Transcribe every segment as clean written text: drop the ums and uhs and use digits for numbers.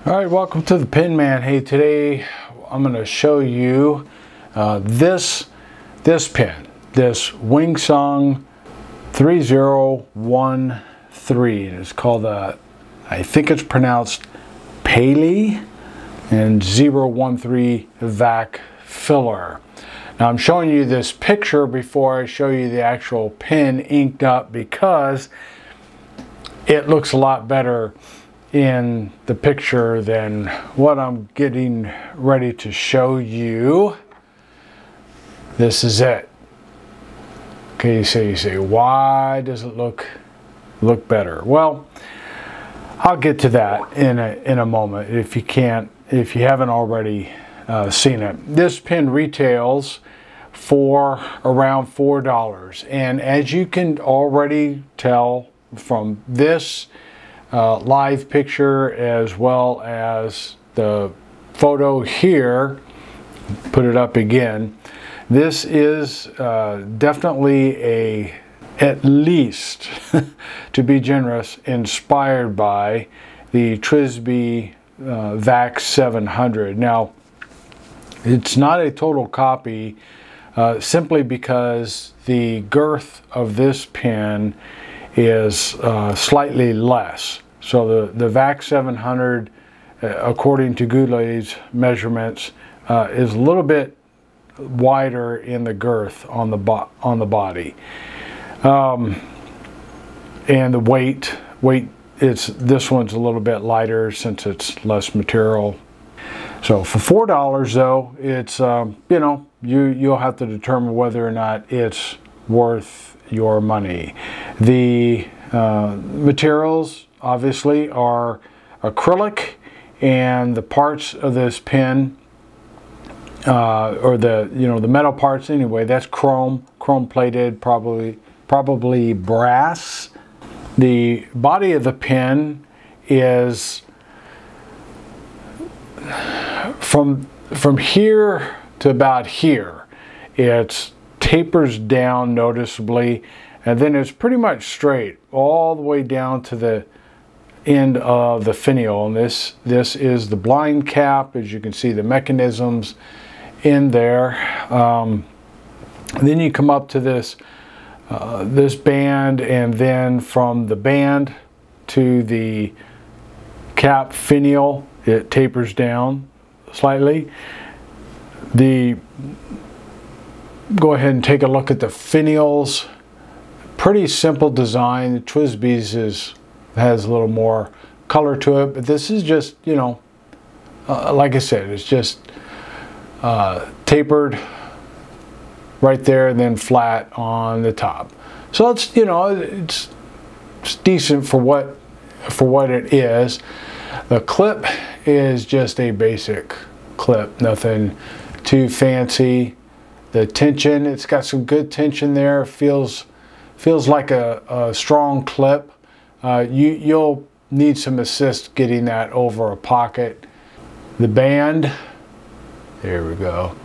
All right, welcome to the Pin Man. Hey, today I'm going to show you this pin, this Wingsung 3013. It's called I think it's pronounced Paley and 013 vac filler. Now I'm showing you this picture before I show you the actual pin inked up because it looks a lot better in the picture than what I'm getting ready to show you. This is it. Okay, you say, why does it look better? Well, I'll get to that in a moment if you haven't already seen it. This pin retails for around $4, and as you can already tell from this live picture as well as the photo here, put it up again, this is definitely at least to be generous, inspired by the TRISBY VAC 700. Now it's not a total copy simply because the girth of this pin is slightly less. So the VAC 700, according to Goulet's measurements, is a little bit wider in the girth on the body, and the weight this one's a little bit lighter since it's less material. So for $4 though, it's you'll have to determine whether or not it's worth your money. The materials obviously are acrylic, and the parts of this pin, or the metal parts anyway, that's chrome plated, probably brass. The body of the pin is from here to about here. It tapers down noticeably, and then it's pretty much straight all the way down to the end of the finial. And this is the blind cap. As you can see, the mechanisms in there. Then you come up to this band, and then from the band to the cap finial, it tapers down slightly. Go ahead and take a look at the finials. Pretty simple design. The TRISBY's has a little more color to it, but this is just, like I said, it's just tapered right there and then flat on the top. So it's it's decent for what it is. The clip is just a basic clip, nothing too fancy. The tension, it's got some good tension there. Feels like a strong clip. You'll need some assist getting that over a pocket. The band, there we go,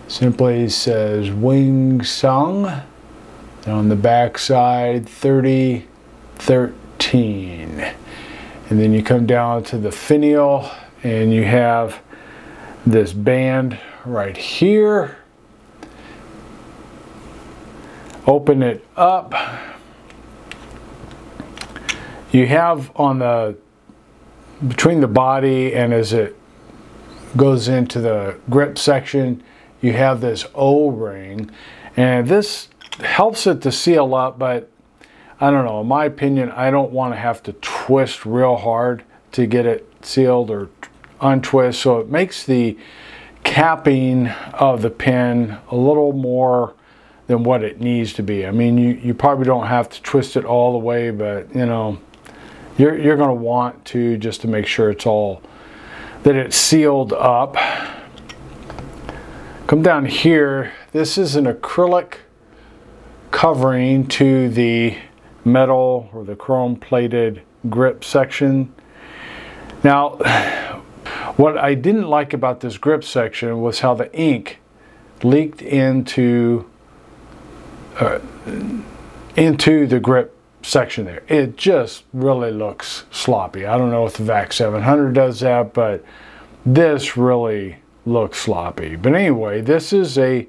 simply says Wingsung. On the back side, 3013. And then you come down to the finial, and you have this band right here. Open it up. You have between the body and as it goes into the grip section, you have this O-ring, and this helps it to seal up, but I don't know, in my opinion, I don't want to have to twist real hard to get it sealed or untwist, so it makes the capping of the pin a little more than what it needs to be. I mean, you probably don't have to twist it all the way, but you're going to want to, just to make sure that it's sealed up. Come down here. This is an acrylic covering to the metal or the chrome plated grip section. Now, what I didn't like about this grip section was how the ink leaked into the grip section there. It just really looks sloppy. I don't know if the VAC 700 does that, but this really looks sloppy. But anyway, the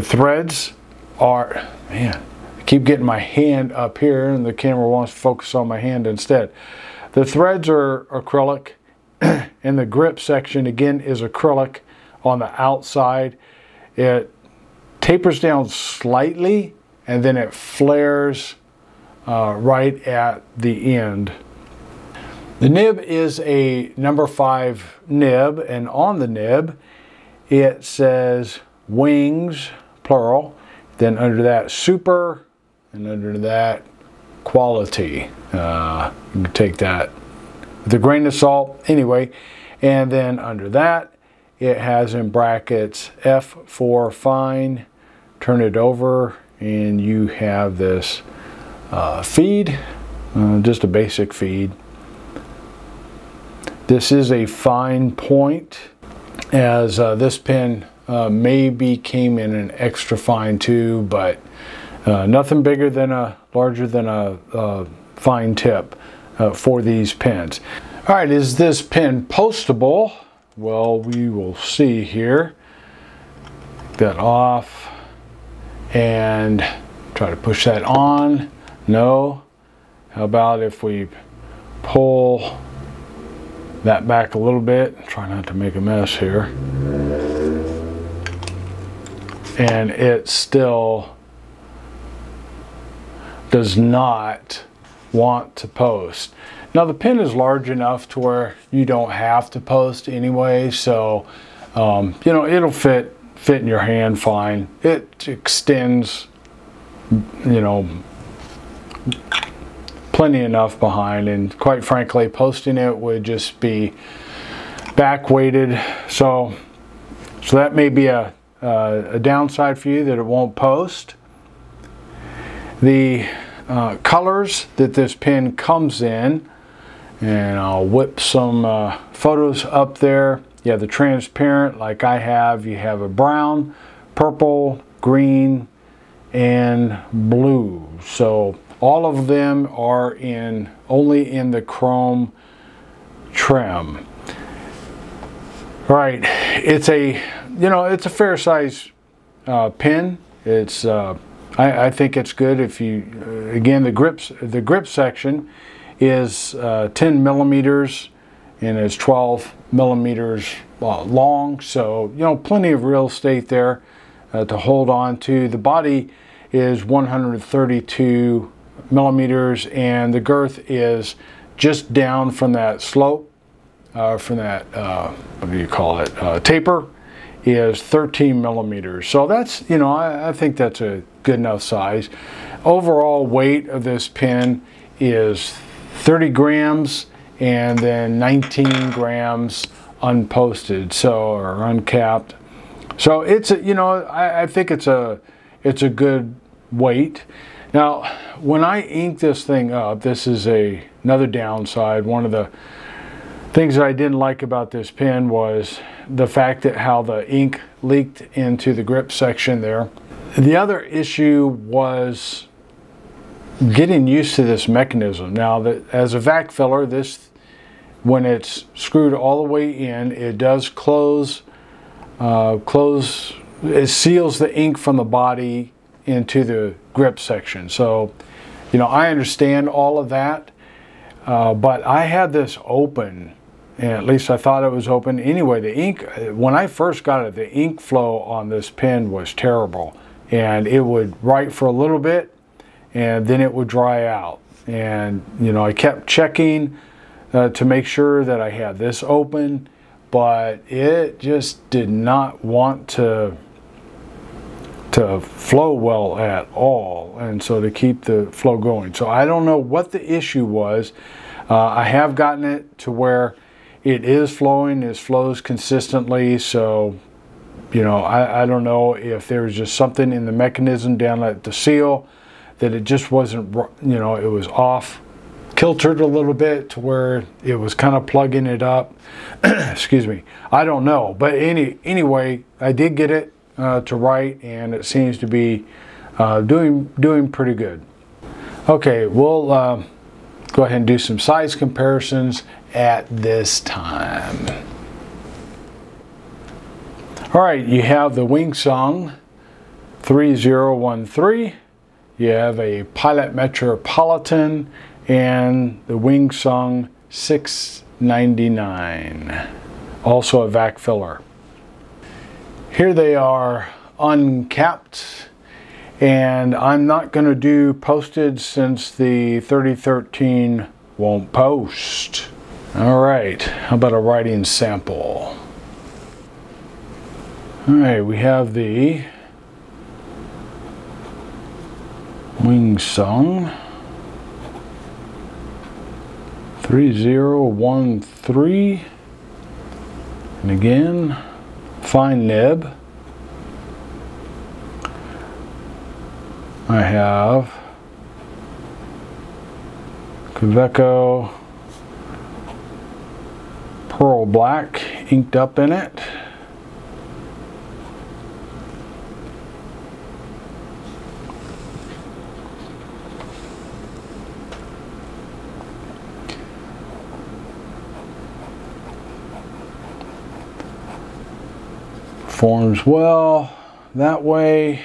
threads are, man, I keep getting my hand up here and the camera wants to focus on my hand instead. The threads are acrylic and the grip section again is acrylic on the outside. It tapers down slightly and then it flares right at the end. The nib is a number 5 nib, and on the nib it says wings, plural, then under that super, and under that quality. You can take that with a grain of salt anyway. And then under that it has in brackets F for fine. Turn it over and you have this feed, just a basic feed. This is a fine point, as this pen maybe came in an extra fine too, but nothing bigger than larger than a fine tip for these pens. All right, is this pen postable? Well, we will see here. Take that off and try to push that on. No. How about if we pull that back a little bit? Try not to make a mess here. And it still does not want to post. Now the pen is large enough to where you don't have to post anyway, so you know, it'll fit in your hand fine. It extends, you know, plenty enough behind, and quite frankly posting it would just be back weighted, so that may be a downside for you, that it won't post. The colors that this pen comes in, and I'll whip some photos up there. You have the transparent like I have. You have a brown, purple, green, and blue. So all of them are only in the chrome trim. Right, it's a fair size pen. It's I think it's good. If you again, the grip section is 10 millimeters and is 12 millimeters long, so you know, plenty of real estate there to hold on to. The body is 132 millimeters and the girth is just down from that slope, from that what do you call it, taper, is 13 millimeters. So that's, you know, I think that's a good enough size. Overall weight of this pen is 30 grams and then 19 grams unposted, so, or uncapped. So it's a, you know, I think it's a good weight. Now when I ink this thing up, this is another downside. One of the things that I didn't like about this pen was the fact that how the ink leaked into the grip section there. The other issue was getting used to this mechanism. Now, as a vac filler, this, when it's screwed all the way in, it does close. It seals the ink from the body into the grip section. So, you know, I understand all of that, but I had this open. And at least I thought it was open. Anyway, the ink, when I first got it, the ink flow on this pen was terrible. And it would write for a little bit, and then it would dry out. And, you know, I kept checking to make sure that I had this open, but it just did not want to flow well at all. And so to keep the flow going. So I don't know what the issue was. I have gotten it to where it is flowing, it flows consistently, so, you know, I don't know if there was just something in the mechanism down at the seal that it just wasn't, you know, it was off kiltered a little bit to where it was kind of plugging it up. Excuse me, I don't know, but anyway, I did get it to write, and it seems to be doing pretty good. Okay, we'll go ahead and do some size comparisons at this time. All right, you have the Wingsung 3013, you have a Pilot Metropolitan, and the Wingsung 699, also a vac filler. Here they are uncapped, and I'm not going to do postage since the 3013 won't post. All right, how about a writing sample? All right, we have the Wingsung 3013, and again, fine nib. I have Kaweco Pearl Black inked up in it. Forms well that way.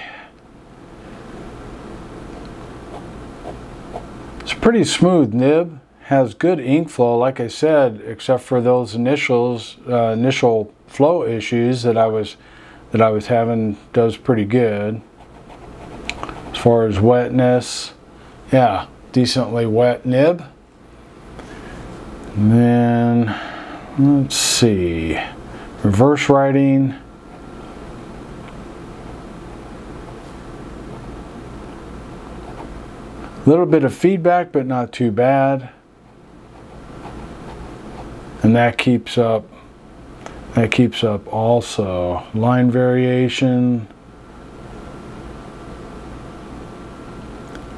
It's a pretty smooth nib, has good ink flow, like I said, except for those initial flow issues that I was having. Does pretty good. As far as wetness, yeah, decently wet nib. And then let's see, reverse writing. A little bit of feedback, but not too bad. And that keeps up. That keeps up also. Line variation.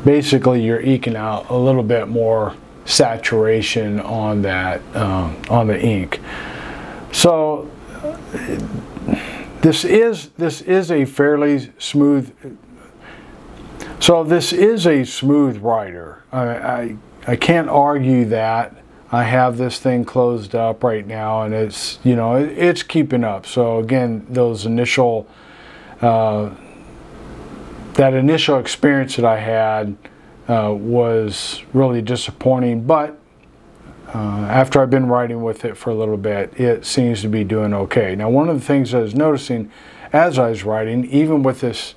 Basically, you're eking out a little bit more saturation on that on the ink. So this is a fairly smooth. So this is a smooth writer. I can't argue that. I have this thing closed up right now, and it's, you know, it's keeping up. So again, those initial that initial experience that I had was really disappointing, but after I've been writing with it for a little bit, it seems to be doing okay. Now, one of the things I was noticing as I was writing, even with this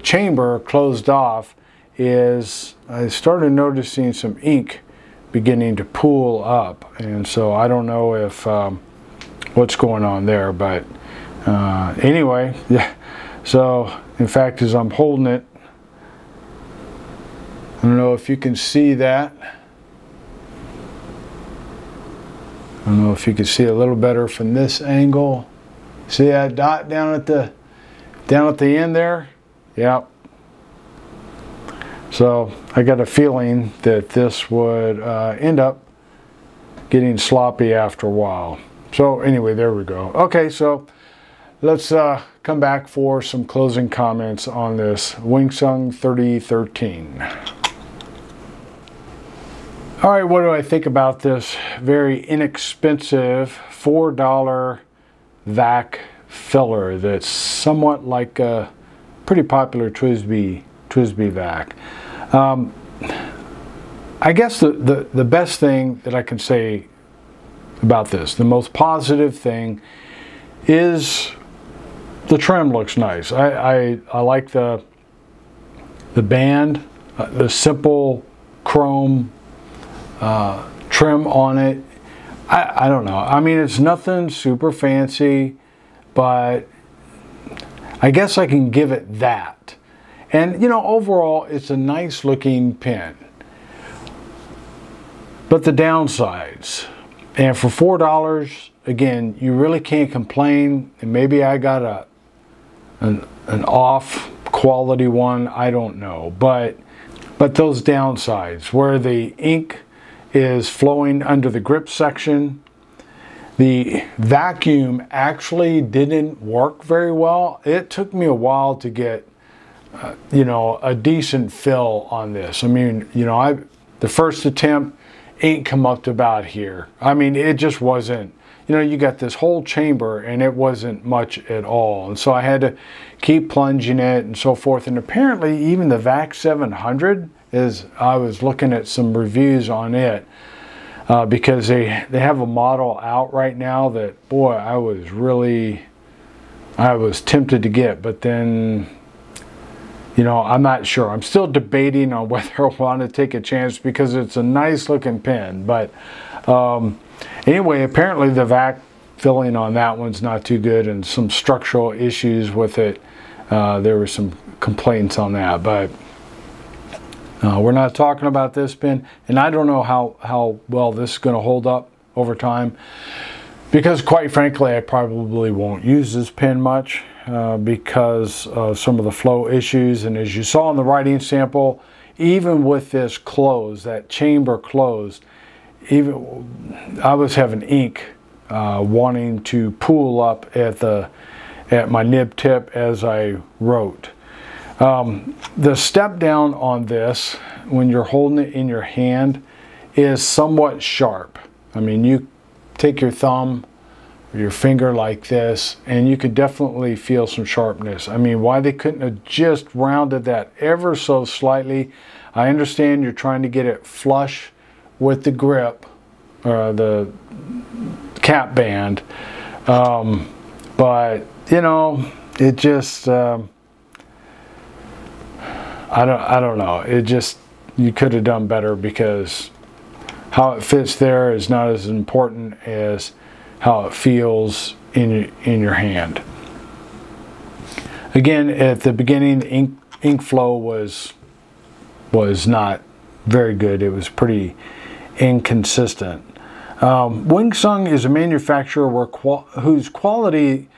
chamber closed off, is I started noticing some ink beginning to pool up, and so I don't know if what's going on there, but anyway, yeah. So in fact, as I'm holding it, I don't know if you can see that. I don't know if you can see a little better from this angle. See that dot down at the end there? Yep. So I got a feeling that this would end up getting sloppy after a while. So anyway, there we go. Okay, so let's come back for some closing comments on this Wingsung 3013. All right, what do I think about this very inexpensive $4 vac filler that's somewhat like a pretty popular TWSBI vac? I guess the best thing that I can say about this, the most positive thing, is the trim looks nice. I like the band, the simple chrome trim on it. I don't know. I mean, it's nothing super fancy, but I guess I can give it that. And, you know, overall, it's a nice looking pen. But the downsides, and for $4, again, you really can't complain. And maybe I got an off quality one, I don't know. But those downsides, where the ink is flowing under the grip section, the vacuum actually didn't work very well. It took me a while to get you know, a decent fill on this. I mean, you know, the first attempt, ink come up to about here. I mean, it just wasn't, you know, you got this whole chamber and it wasn't much at all. And so I had to keep plunging it and so forth. And apparently even the VAC 700 I was looking at some reviews on it because they have a model out right now that, boy, I was tempted to get, but then, you know, I'm not sure. I'm still debating on whether I want to take a chance because it's a nice looking pen. But anyway, apparently the vac filling on that one's not too good and some structural issues with it. There were some complaints on that, but we're not talking about this pen. And I don't know how well this is going to hold up over time because, quite frankly, I probably won't use this pen much. Because of some of the flow issues, and as you saw in the writing sample, even with this closed, that chamber closed, even I was having ink wanting to pool up at my nib tip as I wrote. The step down on this, when you're holding it in your hand, is somewhat sharp. I mean, you take your thumb, your finger like this, and you could definitely feel some sharpness. I mean, why they couldn't have just rounded that ever so slightly. I understand you're trying to get it flush with the grip or the cap band, but you know, it just I don't know. It just, you could have done better because how it fits there is not as important as how it feels in your hand. Again, at the beginning, the ink flow was not very good. It was pretty inconsistent. Wingsung is a manufacturer whose quality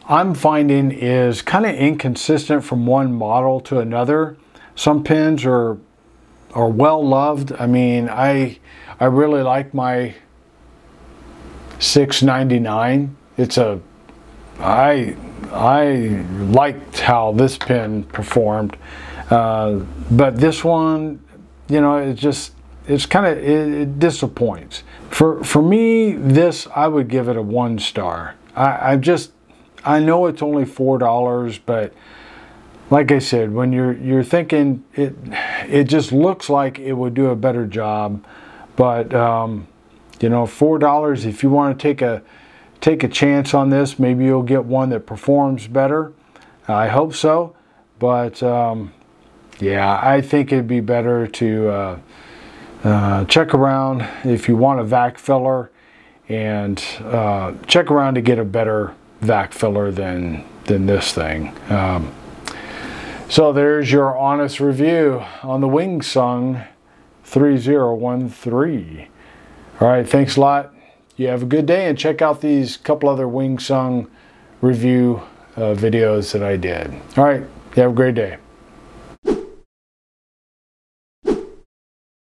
I'm finding is kind of inconsistent from one model to another. Some pens are well loved. I mean, I really like my 699. I liked how this pen performed, but this one, you know, it disappoints. For me, this, I would give it a 1 star. I know it's only $4, but like I said, when you're thinking it just looks like it would do a better job, but you know, $4, if you want to take a chance on this, maybe you'll get one that performs better. I hope so, but yeah, I think it'd be better to check around if you want a vac filler, and check around to get a better vac filler than this thing. So there's your honest review on the Wingsung 3013. All right, thanks a lot. You have a good day, and check out these couple other Wingsung review videos that I did. All right, you have a great day.